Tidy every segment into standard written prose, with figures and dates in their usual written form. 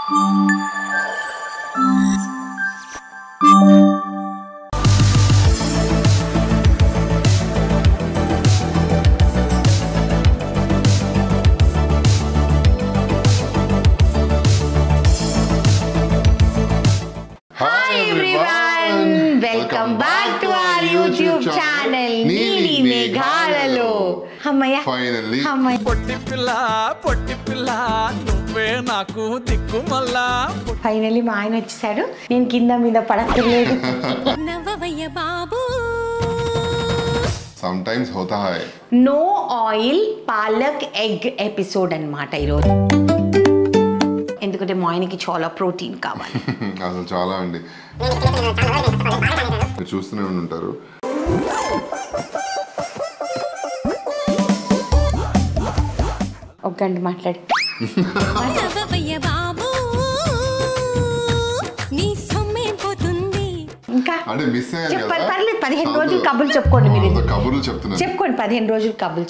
Welcome back to our YouTube channel Neeli Meghalalo. Hammaya finally potti pilla nuvve naaku dikkumalla finally మా ఆయన వచ్చేసాడు. నేను కింద మీద పడక్కర్లేదు. నవ్వవయ్య బాబు sometimes hota hai no oil palak egg episode అన్నమాట ఈ రోజు. ఎందుకంటే మా ఆయనకి చాలా ప్రోటీన్ కావాలి. అసలు చాలా అండి చూస్తూనే ఉంటారు. ఒక గంట మాట్లాడి ఇంకా అంటే మిస్ అయ్యారు కదా. పర్లేదు 15 రోజులు కబుర్లు చెప్పుకోండి. మీరు కబుర్లు చెప్తున్నారు చెప్పుకోండి 15 రోజులు కబుర్లు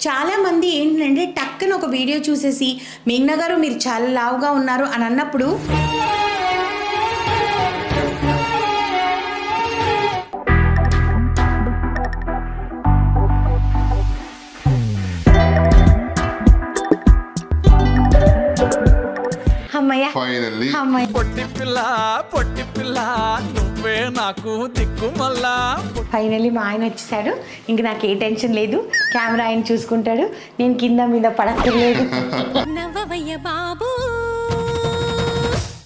చాలా మంది ఏంటంటే టక్కన ఒక వీడియో చూసేసి మేఘ్నా గారు మీరు చాలా లావుగా ఉన్నారు అని అన్నప్పుడు పొట్టి పిల్ల నువ్వే నాకు దిక్కుమల్లా ఫైనల్లీ మా ఆయన వచ్చేసాడు. ఇంక నాకు ఏ టెన్షన్ లేదు. కెమెరా ఆయన చూసుకుంటాడు. నేను కింద మీద పడక్కర్లేదు.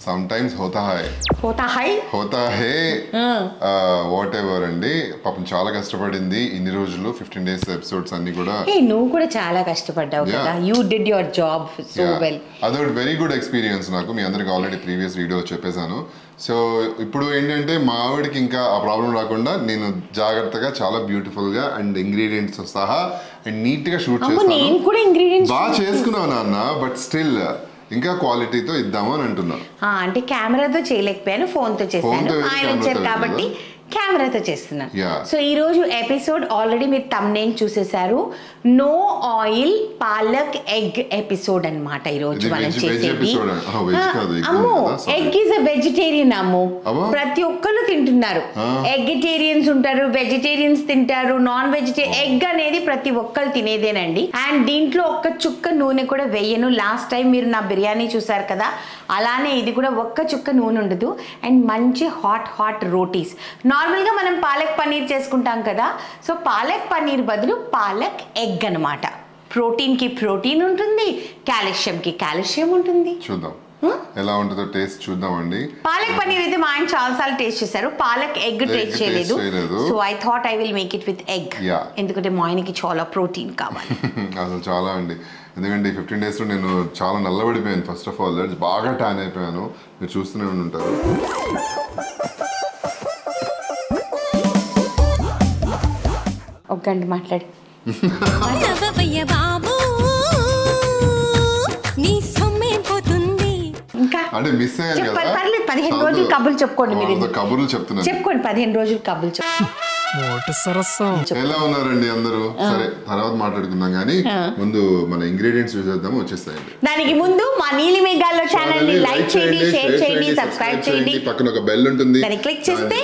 sometimes hota hai whatever అండి. పాపం చాలా కష్టపడింది ఇన్ని రోజులు 15 days ఎపిసోడ్స్ అన్ని కూడా. నువ్వు కూడా చాలా కష్టపడ్డావు కదా. You did your job so well. అదొకటి వెరీ గుడ్ ఎక్స్పీరియన్స్ నాకు. మీ అందరికి ఆల్రెడీ ప్రీవియస్ వీడియో చెప్పేశాను. సో ఇప్పుడు ఏంటంటే మా ఆవిడకి ఇంకా ఆ ప్రాబ్లం రాకుండా నేను జాగ్రత్తగా చాలా బ్యూటిఫుల్ గా అండ్ ఇంగ్రీడియంట్స్ సహా అండ్ నీట్ గా షూట్ చేస్తాను. బాగా చేసుకున్నావు నాన్న, బట్ స్టిల్ ఇంకా క్వాలిటీతో ఇద్దాము అని అంటున్నా. అంటే కెమెరాతో చేయలేకపోయాను, ఫోన్తో చేశాను. ఆయన వచ్చారు కాబట్టి కెమెరాతో చేస్తున్నాను. సో ఈ రోజు ఎపిసోడ్ ఆల్రెడీ మీరు థంబ్నెయిల్ చూసేశారు. No oil palak egg episode అన్నమాట ఈ రోజు మనం చేసేది. Ammu egg is a vegetarian Ammu. ప్రతి ఒక్కరు తింటున్నారు. ఎగ్టేరియన్స్ ఉంటారు, వెజిటేరియన్స్ తింటారు, నాన్ వెజిటేరియన్. ఎగ్ అనేది ప్రతి ఒక్కరు తినేదేనండి. అండ్ దీంట్లో ఒక్క చుక్క నూనె కూడా వేయను. లాస్ట్ టైం మీరు నా బిర్యానీ చూసారు కదా, అలానే ఇది కూడా ఒక్క చుక్క నూనె ఉండదు. అండ్ మంచి హాట్ రోటీస్. నార్మల్గా మనం పాలక్ పన్నీర్ చేసుకుంటాం కదా, సో పాలక్ పన్నీర్ బదులు పాలక్ ఎగ్ అన్నమాట. ప్రోటీన్కి ప్రోటీన్ ఉంటుంది, కాల్షియంకి కాల్షియం ఉంటుంది. చూద్దాం ఎలా ఉంటుందో టేస్ట్ చూద్దామండి. పాలక్ పన్నీర్ అయితే మా ఆయన చాలా సార్లు టేస్ట్ చేశారు. పాలక్ ఎగ్ టేస్ట్ చేయలేదు. So I thought I will make it with egg. ఎందుకంటే మా ఆయనకి చాలా ప్రోటీన్ కావాలి. అసలు చాలా అండి. ఎందుకంటే 15 days లో నేను చాలా నల్లబడిపోయాను. ఫస్ట్ ఆఫ్ ఆల్ బాగా ట్యాన్ అయిపోయాను. మీరు చూస్తూనే ఉంటారు. ఒక గంట మాట్లాడి ఇంకా అంటే మిస్ అయ్యారు కదా. పర్లేదు 15 రోజులు కబుర్లు చెప్పుకోండి. మీరు కబుర్లు చెప్తున్నారు. చెప్పుకోండి 15 రోజులు కబుర్లు ఎలా ఉన్నారండి అందరూ? సరే తర్వాత మాట్లాడుకుందాం కానీ ముందు మన ఇంగ్రీడియంట్స్ చూసేద్దాము. వచ్చేస్తాయండి. దానికి ముందు మా నీలి మేఘాల్లో ఛానల్ ని లైక్ చేయండి, షేర్ చేయండి, సబ్స్క్రైబ్ చేయండి. పక్కన ఒక బెల్ ఉంటుంది, దాన్ని క్లిక్ చేస్తే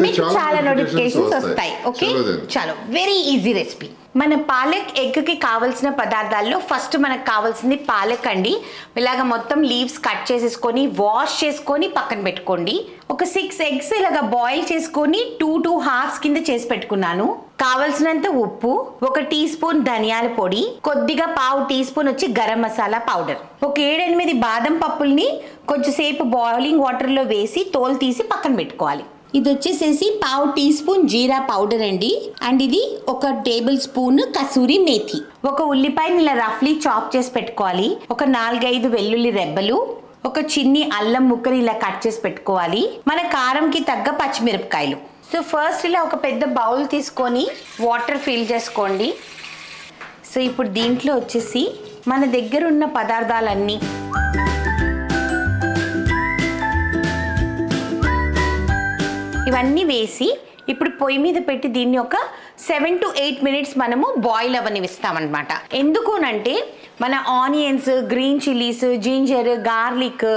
మీకు చాలా నోటిఫికేషన్స్ వస్తాయి. ఓకే, చాలా వెరీ ఈజీ రెసిపీ. మన పాలక్ ఎగ్ కి కావాల్సిన పదార్థాల్లో ఫస్ట్ మనకు కావాల్సింది పాలక్ అండి. ఇలాగ మొత్తం లీవ్స్ కట్ చేసేసుకొని వాష్ చేసుకొని పక్కన పెట్టుకోండి. ఒక 6 eggs ఇలాగ బాయిల్ చేసుకొని 2 halves కింద చేసి పెట్టుకున్నాను. కావలసినంత ఉప్పు, 1 teaspoon ధనియాల పొడి, కొద్దిగా 1/2 teaspoon వచ్చి గరం మసాలా పౌడర్, ఒక 7-8 బాదం పప్పుల్ని కొంచెంసేపు బాయిలింగ్ వాటర్లో వేసి తోలు తీసి పక్కన పెట్టుకోవాలి. ఇది వచ్చేసేసి 1/2 teaspoon జీరా పౌడర్ అండి. అండ్ ఇది 1 tablespoon కసూరి మేథి. ఒక ఉల్లిపాయని ఇలా రఫ్లీ చాప్ చేసి పెట్టుకోవాలి. ఒక 4-5 వెల్లుల్లి రెబ్బలు, ఒక చిన్ని అల్లం ముక్కని ఇలా కట్ చేసి పెట్టుకోవాలి. మన కారంకి తగ్గ పచ్చిమిరపకాయలు. సో ఫస్ట్ ఇలా ఒక పెద్ద బౌల్ తీసుకొని వాటర్ ఫిల్ చేసుకోండి. సో ఇప్పుడు దీంట్లో వచ్చేసి మన దగ్గర ఉన్న పదార్థాలన్నీ ఇవన్నీ వేసి ఇప్పుడు పొయ్యి మీద పెట్టి దీన్ని ఒక 7 to 8 minutes మనము బాయిల్ అవనిస్తామన్నమాట. ఎందుకునంటే మన onions, green chillies, ginger, garlic,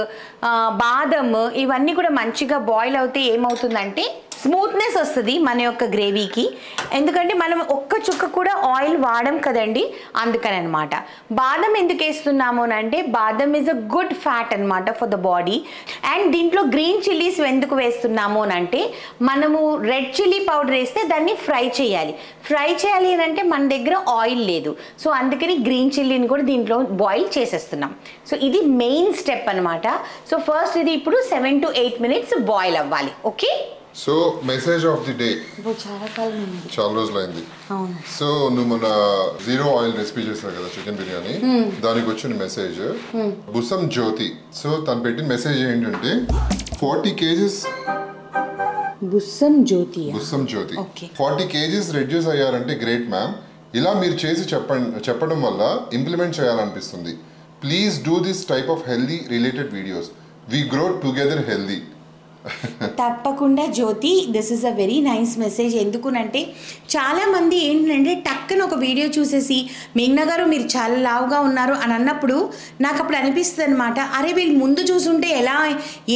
బాదం ఇవన్నీ కూడా మంచిగా బాయిల్ అవుతే ఏమవుతుందంటే స్మూత్నెస్ వస్తుంది మన యొక్క గ్రేవీకి. ఎందుకంటే మనం ఒక్క చుక్క కూడా ఆయిల్ వాడం కదండి, అందుకని అనమాట. బాదం ఎందుకు వేస్తున్నాము అంటే బాదం ఈజ్ అ గుడ్ ఫ్యాట్ అనమాట ఫర్ ద బాడీ. అండ్ దీంట్లో గ్రీన్ చిల్లీస్ ఎందుకు వేస్తున్నాము అంటే మనము రెడ్ చిల్లీ పౌడర్ వేస్తే దాన్ని ఫ్రై చేయాలి అని అంటే మన దగ్గర ఆయిల్ లేదు. సో అందుకని గ్రీన్ చిల్లీని కూడా దీంట్లో బాయిల్ చేసేస్తున్నాం. సో ఇది మెయిన్ స్టెప్ అనమాట. సో ఫస్ట్ ఇది ఇప్పుడు 7 to 8 minutes బాయిల్ అవ్వాలి. Okay, so message of the day. చాలా రోజులైంది. సో నువ్వు మన 0 oil రెసిపీ చేసావు కదా చికెన్ బిర్యానీ, దానికి వచ్చిన మెసేజ్ బుసం జ్యోతి. సో తను పెట్టిన మెసేజ్ ఏంటంటే 40 kgs బుసం జ్యోతి 40 kgs రెడ్యూస్ అయ్యారంటే గ్రేట్ మ్యామ్. ఇలా మీరు చేసి చెప్పడం వల్ల ఇంప్లిమెంట్ చేయాలనిపిస్తుంది. Please do this type of healthy related videos. We grow together healthy. తప్పకుండా Jyothi, this is a very nice message. ఎందుకునంటే చాలామంది ఏంటంటే టక్కన ఒక వీడియో చూసేసి మేఘ్నా గారు మీరు చాలా లావుగా ఉన్నారు అని అన్నప్పుడు నాకు అప్పుడు అనిపిస్తుంది అనమాట, అరే వీళ్ళు ముందు చూసుంటే ఎలా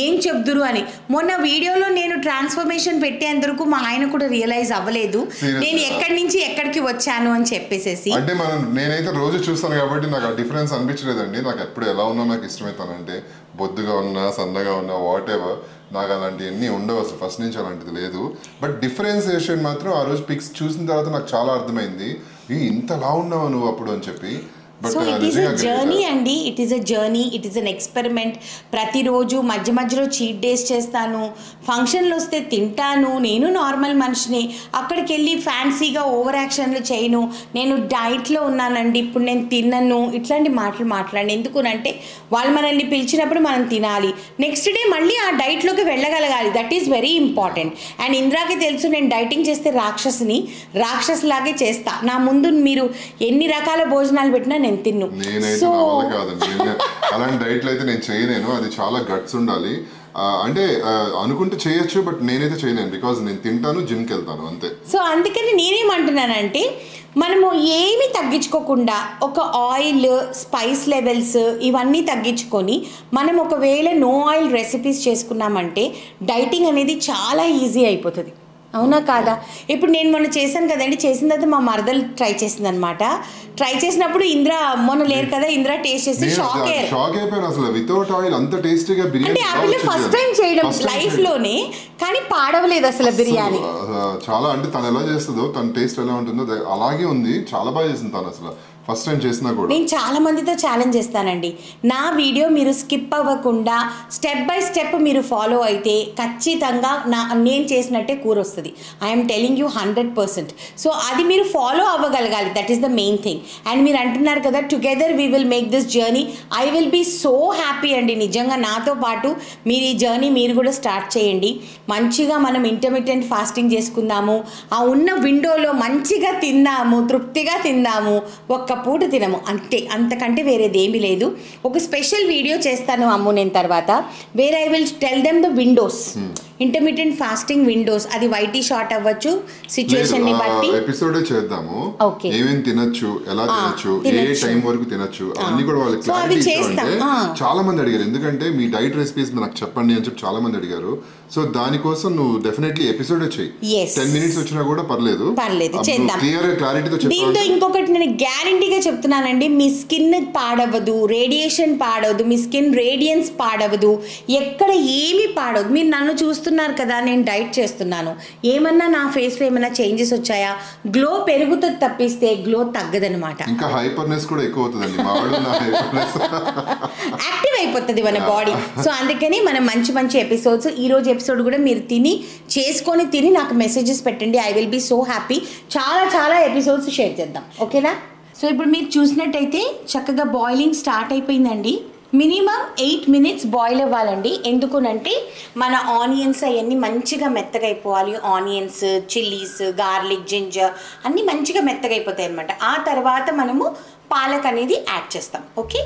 ఏం చెప్దురు అని. మొన్న వీడియోలో నేను ట్రాన్స్ఫర్మేషన్ పెట్టేందుకు మా ఆయన కూడా రియలైజ్ అవ్వలేదు నేను ఎక్కడి నుంచి ఎక్కడికి వచ్చాను అని చెప్పేసి. అంటే నేనైతే రోజు చూస్తాను కాబట్టి నాకు ఆ డిఫరెన్స్ అనిపించలేదండి. నాకు ఎప్పుడు ఎలా ఉన్నా నాకు ఇష్టమవుతానంటే బొద్దుగా ఉన్నా సన్నగా ఉన్నా వాట్ ఎవర్, నాకు అలాంటివన్నీ ఉండవు అసలు, ఫస్ట్ నుంచి అలాంటిది లేదు. బట్ డిఫరెన్సియేషన్ మాత్రం ఆ రోజు పిక్స్ చూసిన తర్వాత నాకు చాలా అర్థమైంది, ఇంతలా ఉన్నావు నువ్వు అప్పుడు అని చెప్పి. So it is a journey అండి, it is a journey, it is an experiment. ప్రతిరోజు మధ్య మధ్యలో చీట్ డేస్ చేస్తాను, ఫంక్షన్లు వస్తే తింటాను. నేను నార్మల్ మనిషిని, అక్కడికి వెళ్ళి ఫ్యాన్సీగా ఓవర్ యాక్షన్లు చేయను. నేను డైట్లో ఉన్నానండి, ఇప్పుడు నేను తిన్నను, ఇట్లాంటి మాటలు మాట్లాడి. ఎందుకునంటే వాళ్ళు మనల్ని పిలిచినప్పుడు మనం తినాలి, నెక్స్ట్ డే మళ్ళీ ఆ డైట్లోకి వెళ్ళగలగాలి. That is very important. And ఇంద్రాకి తెలుసు నేను డైటింగ్ చేస్తే రాక్షసులాగే చేస్తా. నా ముందు మీరు ఎన్ని రకాల భోజనాలు పెట్టినా నేను తిన్ను. నేనైతే కాదండి, అలాంటి డైట్లు అయితే నేను చేయలేను. అది చాలా గట్స్ ఉండాలి. అంటే అనుకుంటే చేయొచ్చు, బట్ నేనైతే చేయలేను. బికాజ్ నేను తింటాను, జిమ్కి వెళ్తాను అంతే. సో అందుకని నేనేమంటున్నానంటే మనము ఏమి తగ్గించుకోకుండా ఒక ఆయిల్, స్పైస్ లెవెల్స్ ఇవన్నీ తగ్గించుకొని మనం ఒకవేళ నో ఆయిల్ రెసిపీస్ చేసుకున్నామంటే డైటింగ్ అనేది చాలా ఈజీ అయిపోతుంది. అవునా కాదా? ఇప్పుడు నేను మొన్న చేశాను కదండి, చేసిన తర్వాత మా మరదలు ట్రై చేసింది అనమాట. ట్రై చేసినప్పుడు ఇంద్ర మొన్న లేరు కదా, ఇంద్ర టేస్ట్ చేసి షాక్ అయిపోయాను అసలు. వితౌట్ ఆయిల్ అంత టేస్టీగా బిర్యానీ అంటే ఆ పిల్ల ఫస్ట్ టైం చేయడం లైఫ్ లోనే, కానీ పాడవలేదు అసలు బిర్యానీ. చాలా అంటే తను ఎలా చేస్తుందో, తన టేస్ట్ ఎలా ఉంటుందో అలాగే ఉంది. చాలా బాగా చేసింది తను అసలు ఫస్ట్ టైం చేసినా కూడా. నేను చాలా మందితో ఛాలెంజ్ చేస్తానండి, నా వీడియో మీరు స్కిప్ అవ్వకుండా స్టెప్ బై స్టెప్ మీరు ఫాలో అయితే ఖచ్చితంగా నేను చేసినట్టే కూర వస్తుంది. I'm telling you 100%. సో అది మీరు ఫాలో అవ్వగలగాలి, that is the main thing. And మీరు అంటున్నారు కదా together we will make this journey. I will be so happy అండి. నిజంగా నాతో పాటు మీరు ఈ జర్నీ మీరు కూడా స్టార్ట్ చేయండి. మంచిగా మనం ఇంటర్మిటెంట్ ఫాస్టింగ్ చేసుకుందాము, ఆ ఉన్న విండోలో మంచిగా తిందాము, తృప్తిగా తిందాము, ఒక్క పూట తినము అంతే. అంతకంటే వేరేది ఏమీ లేదు. ఒక స్పెషల్ వీడియో చేస్తాను అమ్ము నేను తర్వాత, where I will tell them the Windows, intermittent fasting Windows. అది వైటీ షార్ట్ అవ్వచ్చు సిచ్యుయేషన్ ని బట్టి. ఎపిసోడ్ చేద్దాము, ఏమేమి తినొచ్చు, ఎలా తినొచ్చు, ఏ టైం వరకు తినొచ్చు, అవన్నీ కూడా వాళ్ళకి క్లారిటీ ఇస్తామంటే. చాలా మంది అడిగారు, ఎందుకంటే మీ డైట్ రెసిపీస్ నాకు చెప్పండి అని చెప్పి చాలా మంది అడిగారు. సో దానికోసం నువ్వు డెఫినెట్లీ ఎపిసోడ్ చెయ్యి. 10 minutes వచ్చినా కూడా పర్లేదు, చేద్దాం. క్లియర్ క్లారిటీతో చెప్పాలి. దీంతో ఇంకొకటి నేను గ్యారంటీగా చెప్తున్నానండి, మీ స్కిన్ పాడవదు, రేడియేషన్ పాడవదు, మీ స్కిన్ రేడియన్స్ పాడవదు, ఎక్కడ ఏమీ పాడవదు. మీరు నన్ను చూస్తున్నారు కదా, నేను డైట్ చేస్తున్నాను, ఏమన్నా నా ఫేస్లో ఏమైనా చేంజెస్ వచ్చాయా? గ్లో పెరుగుతుంది తప్పిస్తే గ్లో తగ్గదనమాట. ఇంకా హైపర్నెస్ కూడా ఎక్కువ అవుతుందండి, యాక్టివ్ అయిపోతుంది మన బాడీ. సో అందుకని మనం మంచి మంచి ఎపిసోడ్స్, ఈ రోజు ఎపిసోడ్ కూడా మీరు తిని నాకు మెసేజెస్ పెట్టండి. I will be so happy. చాలా చాలా ఎపిసోడ్స్ షేర్ చేద్దాం, ఓకేనా? సో ఇప్పుడు మీరు చూసినట్టయితే చక్కగా బాయిలింగ్ స్టార్ట్ అయిపోయిందండి. మినిమం 8 minutes బాయిల్ అవ్వాలండి. ఎందుకునంటే మన ఆనియన్స్ అవన్నీ మంచిగా మెత్తగా అయిపోవాలి. ఆనియన్స్, చిల్లీస్, గార్లిక్, జింజర్ అన్నీ మంచిగా మెత్తగా అయిపోతాయి అనమాట. ఆ తర్వాత మనము పాలక్ అనేది యాడ్ చేస్తాం. ఓకే,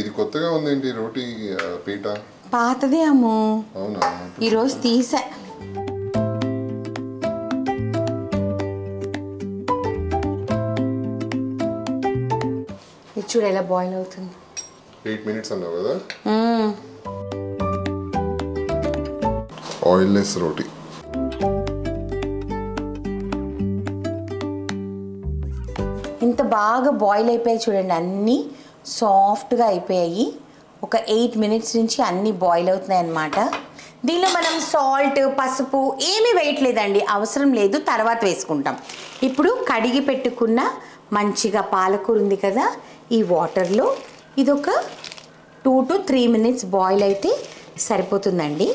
ఇది కొత్తగా ఉందేంటి రోటీ పీట? పాతదే అమ్ము. అవునా? ఈరోజు తీసా. ఇది చూడు ఎలా బాయిల్ అవుతుంది. 8 minutes అన్నావు కదా. ఆయిల్లెస్ రోటీ. ఇంత బాగా బాయిల్ అయిపోయాయి చూడండి, అన్నీ సాఫ్ట్గా అయిపోయాయి. ఒక 8 minutes నుంచి అన్నీ బాయిల్ అవుతున్నాయి అన్నమాట. దీనిలో మనం సాల్ట్, పసుపు ఏమీ వేయట్లేదండి, అవసరం లేదు, తర్వాత వేసుకుంటాం. ఇప్పుడు కడిగి పెట్టుకున్న మంచిగా పాలకూర ఉంది కదా, ఈ వాటర్లో ఇదొక 2 to 3 minutes బాయిల్ అయితే సరిపోతుందండి.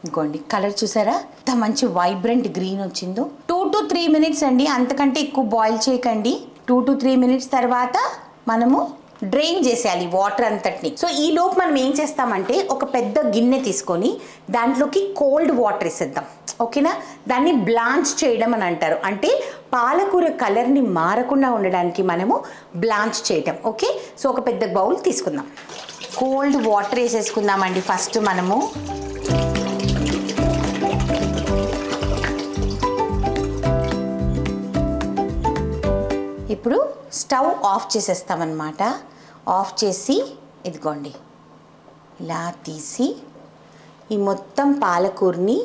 ఇంకోండి కలర్ చూసారా ఎంత మంచి వైబ్రెంట్ గ్రీన్ వచ్చిందో. 2 to 3 minutes అండి, అంతకంటే ఎక్కువ బాయిల్ చేయకండి. 2 to 3 minutes తర్వాత మనము డ్రైన్ చేసేయాలి వాటర్ అంతటిని. సో ఈ లోపు మనం ఏం చేస్తామంటే ఒక పెద్ద గిన్నె తీసుకొని దాంట్లోకి కోల్డ్ వాటర్ వేసేద్దాం. ఓకేనా? దాన్ని బ్లాంచ్ చేయడం అని అంటారు. అంటే పాలకూర కలర్ని మారకుండా ఉండడానికి మనము బ్లాంచ్ చేయటం. ఓకే, సో ఒక పెద్ద బౌల్ తీసుకుందాం. కోల్డ్ వాటర్ వేసేసుకుందామండి ఫస్ట్ మనము. ఇప్పుడు స్టవ్ ఆఫ్ చేసేస్తామన్నమాట. ఆఫ్ చేసి ఇదిగోండి ఇలా తీసి ఈ మొత్తం పాలకూరని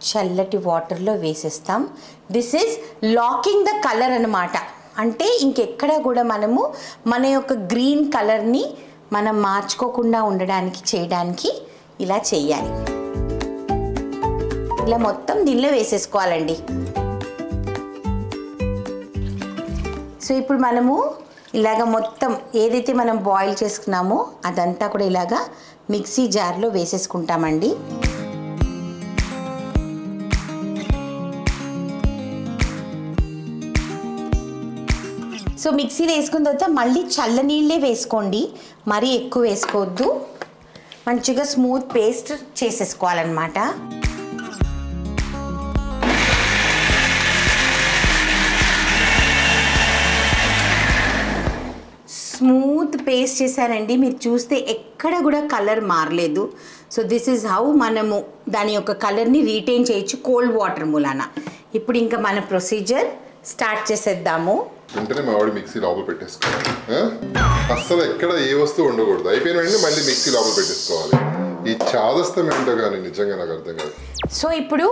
చల్లటి వాటర్లో వేసేస్తాం. This is locking the colour అన్నమాట. అంటే ఇంకెక్కడ కూడా మనము మన యొక్క గ్రీన్ కలర్ని మనం మార్చుకోకుండా ఉండడానికి చేయడానికి ఇలా చేయాలి. ఇలా మొత్తం దీనిలో వేసేసుకోవాలండి. సో ఇప్పుడు మనము ఇలాగ మొత్తం ఏదైతే మనం బాయిల్ చేసుకున్నామో అదంతా కూడా ఇలాగా మిక్సీ జార్లో వేసేసుకుంటామండి. సో మిక్సీలో వేసుకున్న తర్వాత మళ్ళీ చల్ల నీళ్ళే వేసుకోండి, మరీ ఎక్కువ వేసుకోవద్దు. మంచిగా స్మూత్ పేస్ట్ చేసేసుకోవాలన్నమాట. స్మూత్ పేస్ట్ చేశానండి, మీరు చూస్తే ఎక్కడ కూడా కలర్ మారలేదు. సో దిస్ ఈజ్ హౌ మనము దాని యొక్క కలర్ని రీటైన్ చేయొచ్చు కోల్డ్ వాటర్ మూలాన. ఇప్పుడు ఇంకా మన ప్రొసీజర్ స్టార్ట్ చేసేద్దాము. వెంటనే మా వాడి మిక్సీ లోపల పెట్టేసుకోవాలి. అస్సలు ఎక్కడ ఏ వస్తువు ఉండకూడదు. అయిపోయిన వెంటనే మళ్ళీ మిక్సీ లోపల పెట్టేసుకోవాలి. ఈ చాదస్తం ఏంటో కానీ నిజంగా నాకు అర్థం కాదు. సో ఇప్పుడు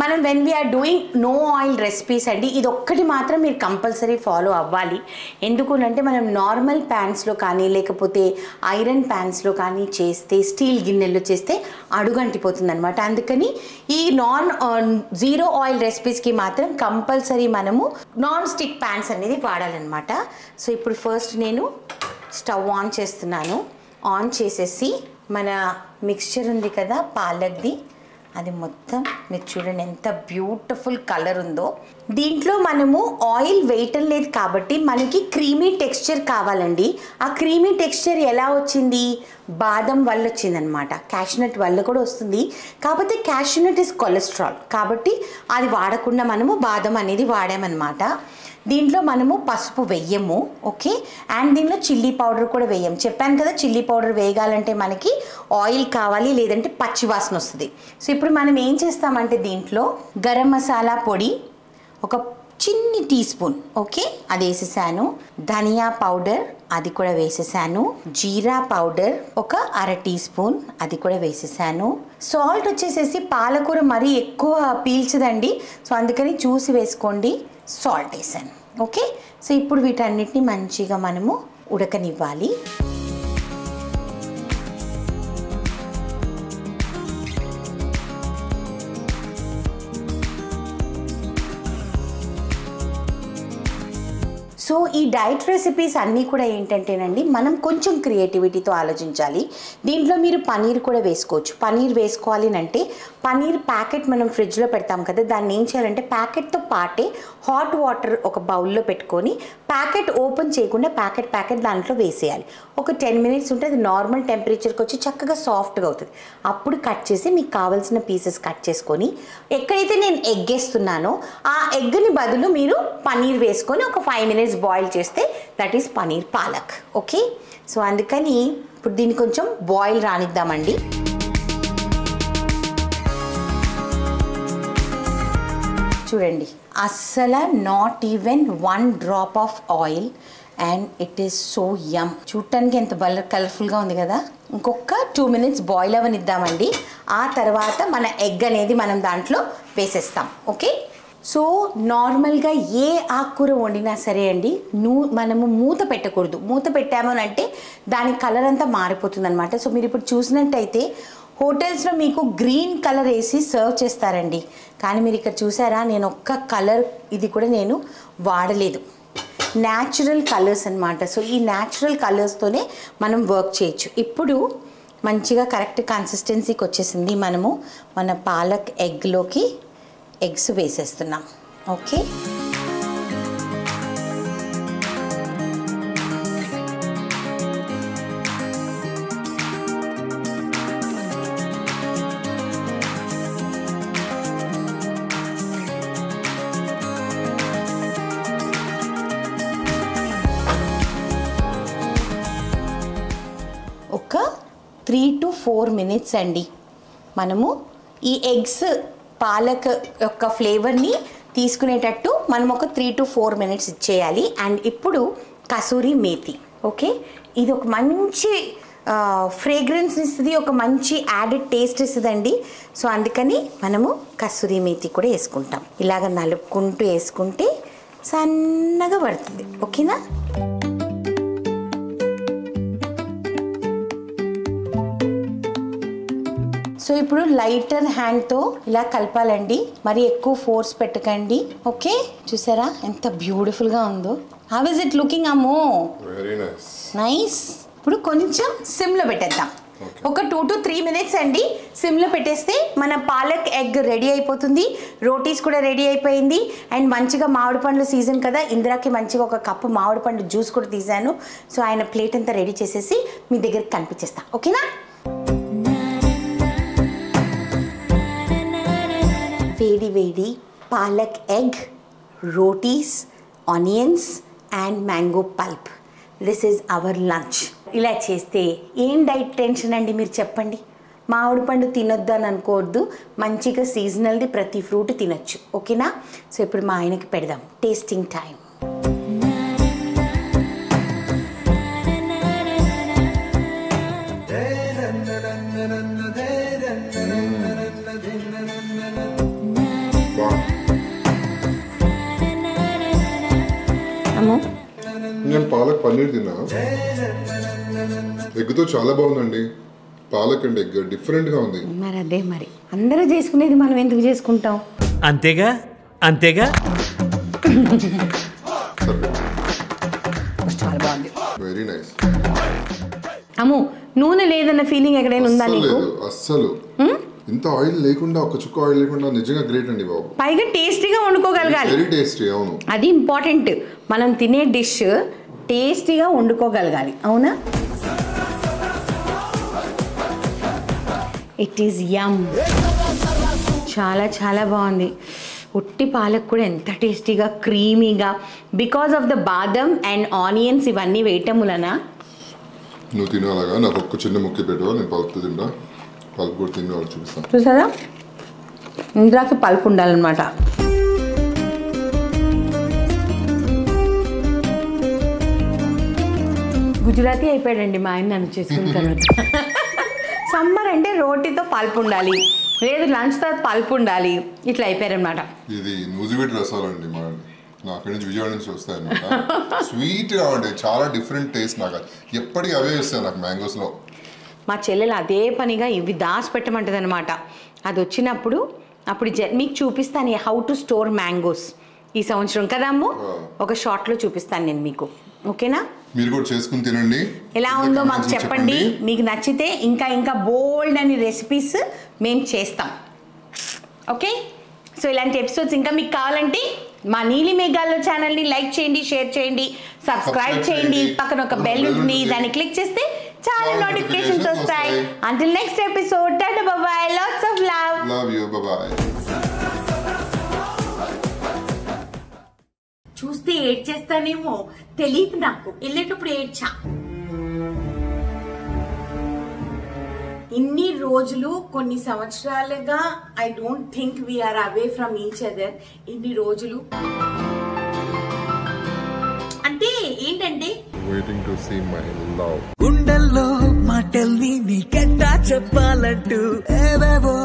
మనం when we're doing no oil recipes అండి, ఇది ఒక్కటి మాత్రం మీరు కంపల్సరీ ఫాలో అవ్వాలి. ఎందుకంటే మనం నార్మల్ ప్యాన్స్లో కానీ లేకపోతే ఐరన్ ప్యాన్స్లో కానీ చేస్తే, స్టీల్ గిన్నెల్లో చేస్తే అడుగంటిపోతుంది అనమాట. అందుకని ఈ జీరో ఆయిల్ రెసిపీస్కి మాత్రం కంపల్సరీ మనము నాన్ స్టిక్ ప్యాన్స్ అనేది వాడాలన్నమాట. సో ఇప్పుడు ఫస్ట్ నేను స్టవ్ ఆన్ చేస్తున్నాను. ఆన్ చేసేసి మన మిక్స్చర్ ఉంది కదా పాలక్ది, అది మొత్తం మీరు చూడండి ఎంత బ్యూటిఫుల్ కలర్ ఉందో. దీంట్లో మనము ఆయిల్ వేయటం లేదు కాబట్టి మనకి క్రీమీ టెక్స్చర్ కావాలండి. ఆ క్రీమీ టెక్స్చర్ ఎలా వచ్చింది? బాదం వల్ల వచ్చిందనమాట, క్యాష్నట్ వల్ల కూడా వస్తుంది. కాకపోతే క్యాష్నట్ ఇస్ కొలెస్ట్రాల్ కాబట్టి అది వాడకుండా మనము బాదం అనేది వాడామన్నమాట. దీంట్లో మనము పసుపు వెయ్యము, ఓకే, అండ్ దీనిలో చిల్లీ పౌడర్ కూడా వేయము. చెప్పాను కదా చిల్లీ పౌడర్ వేయగాలంటే మనకి ఆయిల్ కావాలి, లేదంటే పచ్చి వాసన వస్తుంది. సో ఇప్పుడు మనం ఏం చేస్తామంటే దీంట్లో గరం మసాలా పొడి ఒక చిన్ని టీ స్పూన్, ఓకే, అది వేసేసాను. ధనియా పౌడర్ అది కూడా వేసేసాను. జీరా పౌడర్ ఒక అర టీ స్పూన్ అది కూడా వేసేసాను. సాల్ట్ వచ్చేసేసి పాలకూర మరీ ఎక్కువ పీల్చదండి, సో అందుకని చూసి వేసుకోండి. సాల్ట్ వేసాను, ఓకే. సో ఇప్పుడు వీటన్నిటిని మంచిగా మనము ఉడకనివ్వాలి. సో ఈ డైట్ రెసిపీస్ అన్నీ కూడా ఏంటంటేనండి మనం కొంచెం క్రియేటివిటీతో ఆలోచించాలి. దీంట్లో మీరు పనీర్ కూడా వేసుకోవచ్చు. పనీర్ వేసుకోవాలి అంటే పనీర్ ప్యాకెట్ మనం ఫ్రిడ్జ్లో పెడతాం కదా, దాన్ని ఏం చేయాలంటే ప్యాకెట్తో పాటే హాట్ వాటర్ ఒక బౌల్లో పెట్టుకొని ప్యాకెట్ ఓపెన్ చేయకుండా ప్యాకెట్ దాంట్లో వేసేయాలి. ఒక 10 minutes ఉంటే అది నార్మల్ టెంపరేచర్కి వచ్చి చక్కగా సాఫ్ట్గా అవుతుంది. అప్పుడు కట్ చేసి మీకు కావాల్సిన పీసెస్ కట్ చేసుకొని ఎక్కడైతే నేను ఎగ్ వేస్తున్నానో ఆ ఎగ్ని బదులు మీరు పనీర్ వేసుకొని ఒక 5 minutes బాయిల్ చేస్తే that is paneer palak, okay. So అందుకని ఇప్పుడు దీన్ని కొంచెం బాయిల్ రానిద్దామండి. చూడండి, అస్సలు not even 1 drop of oil and it is so yum. చూడటానికి ఎంత కలర్ఫుల్గా ఉంది కదా. ఇంకొక 2 మినిట్స్ బాయిల్ అవ్వనిద్దామండి. ఆ తర్వాత మన ఎగ్ అనేది మనం దాంట్లో వేసేస్తాం. ఓకే, సో నార్మల్గా ఏ ఆకుకూర వండినా సరే అండి, మనము మూత పెట్టకూడదు. మూత పెట్టామనంటే దాని కలర్ అంతా మారిపోతుంది అనమాట. సో మీరు ఇప్పుడు చూసినట్టయితే హోటల్స్లో మీకు గ్రీన్ కలర్ వేసి సర్వ్ చేస్తారండి, కానీ మీరు ఇక్కడ చూసారా, నేను ఒక్క కలర్ ఇది కూడా నేను వాడలేదు. న్యాచురల్ కలర్స్ అనమాట. సో ఈ న్యాచురల్ కలర్స్తోనే మనం వర్క్ చేయొచ్చు. ఇప్పుడు మంచిగా కరెక్ట్ కన్సిస్టెన్సీకి వచ్చేసింది. మనము మన పాలక్ ఎగ్లోకి ఎగ్స్ వేసేస్తున్నాం. ఓకే, ఒక 3 to 4 మినిట్స్ అండి. మనము ఈ ఎగ్స్ పాలక్ యొక్క ఫ్లేవర్ని తీసుకునేటట్టు మనం ఒక 3 to 4 మినిట్స్ ఇచ్చేయాలి. అండ్ ఇప్పుడు కసూరి మేతి. ఓకే, ఇది ఒక మంచి ఫ్రేగ్రెన్స్ ఇస్తుంది, ఒక మంచి యాడెడ్ టేస్ట్ ఇస్తుందండి. సో అందుకని మనము కసూరి మేతి కూడా వేసుకుంటాం. ఇలాగ నలుపుకుంటూ వేసుకుంటే సన్నగా పడుతుంది. ఓకేనా? సో ఇప్పుడు లైటర్ హ్యాండ్తో ఇలా కలపాలండి, మరి ఎక్కువ ఫోర్స్ పెట్టకండి. ఓకే, చూసారా ఎంత బ్యూటిఫుల్గా ఉందో. హౌ ఇస్ ఇట్ లుకింగ్ అమ్మో? Very nice. నైస్. ఇప్పుడు కొంచెం సిమ్లో పెట్టేద్దాం. ఒక 2 to 3 మినిట్స్ అండి సిమ్లో పెట్టేస్తే మన పాలక్ ఎగ్ రెడీ అయిపోతుంది. రోటీస్ కూడా రెడీ అయిపోయింది. అండ్ మంచిగా మామిడి పండ్ల సీజన్ కదా, ఇందిరాకి మంచిగా ఒక కప్పు మామిడి పండు జ్యూస్ కూడా తీసాను. సో ఆయన ప్లేట్ అంతా రెడీ చేసేసి మీ దగ్గరికి కనిపించేస్తా. ఓకేనా? వేడి వేడి palak egg, rotis, onions and mango pulp. This is our lunch. ఇలా చేస్తే ఏం డైట్ టెన్షన్ అండి మీరు చెప్పండి. మామిడి పండు తినొద్దు అని అనుకోవద్దు, మంచిగా సీజనల్ది ప్రతి ఫ్రూట్ తినొచ్చు. ఓకేనా? సో ఇప్పుడు మా ఆయనకి పెడదాం. Tasting time. నేను పాలక్ పన్నీర్ తిన్నా, ఎగ్తో చాలా బాగుందండి. పాలక్ అండ్ ఎగ్ డిఫరెంట్గా ఉంది. మరి అదే, మరి అందరూ చేసుకునేది మనం ఎందుకు చేసుకుంటాం? అంతేగా అంతేగా. చాలా బాగుంది. Very nice. అమ్ము, నూనె లేదన్న ఫీలింగ్ ఎక్కడైనా ఉందా నీకు? అస్సలు ఇంత ఆయిల్ లేకుండా, ఒక చుక్క ఆయిల్ లేకుండా నిజంగా గ్రేట్ అండి బాబు. పైగా టేస్టీగా వండుకోగలగాలి. Very tasty. అవును, అది ఇంపార్టెంట్. మనం తినే డిష్ టేస్టీగా వండుకోగలగాలి. అవునా? ఇట్ ఈస్ యమ్. చాలా చాలా బాగుంది. ఉట్టి పాలక్ కూడా ఎంత టేస్టీగా, క్రీమీగా, బికాస్ ఆఫ్ ద బాదం అండ్ ఆనియన్స్ ఇవన్నీ వేయటం వలన. నువ్వు తినాలగా నాకు ఒక్క చిన్న ముక్క పెట్టవా, నేను పలుపు తింటా. పలుపు కూడా తిన్న వాళ్ళు చూపిస్తాను. చూసారా, ఇందులోకి పలుపు ఉండాలన్నమాట. గుజరాతీ అయిపోయాడండి మా ఆయన నన్ను చేసుకున్న తర్వాత. సమ్మర్ అంటే రోటీతో పలుపు ఉండాలి, లేదు లంచ్ తర్వాత పలుపు ఉండాలి, ఇట్లా అయిపోయారనమాట. ఇది నూజివీడు రసాలండి, మా అక్కడి నుంచి విజయవాడ నుంచి వస్తాయన్నమాట. స్వీట్గా ఉంటాయి, చాలా డిఫరెంట్ టేస్ట్. నాకు ఎప్పటికీ అవే వస్తాయి నాకు మ్యాంగోస్లో. మా చెల్లెలు అదే పనిగా ఇవి దాచి పెట్టమంటది అనమాట. అది వచ్చినప్పుడు అప్పుడు మీకు చూపిస్తాను హౌ టు స్టోర్ మ్యాంగోస్ ఈ సంవత్సరం కదా అమ్ము. ఒక షార్ట్లో చూపిస్తాను నేను మీకు. ఓకేనా? మీరు కూడా చేసుకుని తినండి, ఎలా ఉందో మాకు చెప్పండి. మీకు నచ్చితే ఇంకా ఇంకా బోల్డ్ అని రెసిపీస్ మేము చేస్తాం. ఓకే, సో ఇలాంటి ఎపిసోడ్స్ ఇంకా మీకు కావాలంటే మా నీలి మేఘాల్లో ఛానల్ని లైక్ చేయండి, షేర్ చేయండి, సబ్స్క్రైబ్ చేయండి. పక్కన ఒక బెల్ ఉంది, దాన్ని క్లిక్ చేస్తే చాలా నోటిఫికేషన్స్ వస్తాయి. Until next episode, tata bye by, lots of love. Love you, by by. చూస్తే ఏడ్చేస్తానేమో తెలియదు నాకు, వెళ్ళేటప్పుడు ఏడ్చా. ఇన్ని రోజులు కొన్ని సంవత్సరాలుగా I don't think we're away from each other. ఇన్ని రోజులు అంటే ఏంటంటే waiting to see my love. గుండెల్లో మాటల్ని నీకెట్టా చెప్పాలంటూ ఏవేవో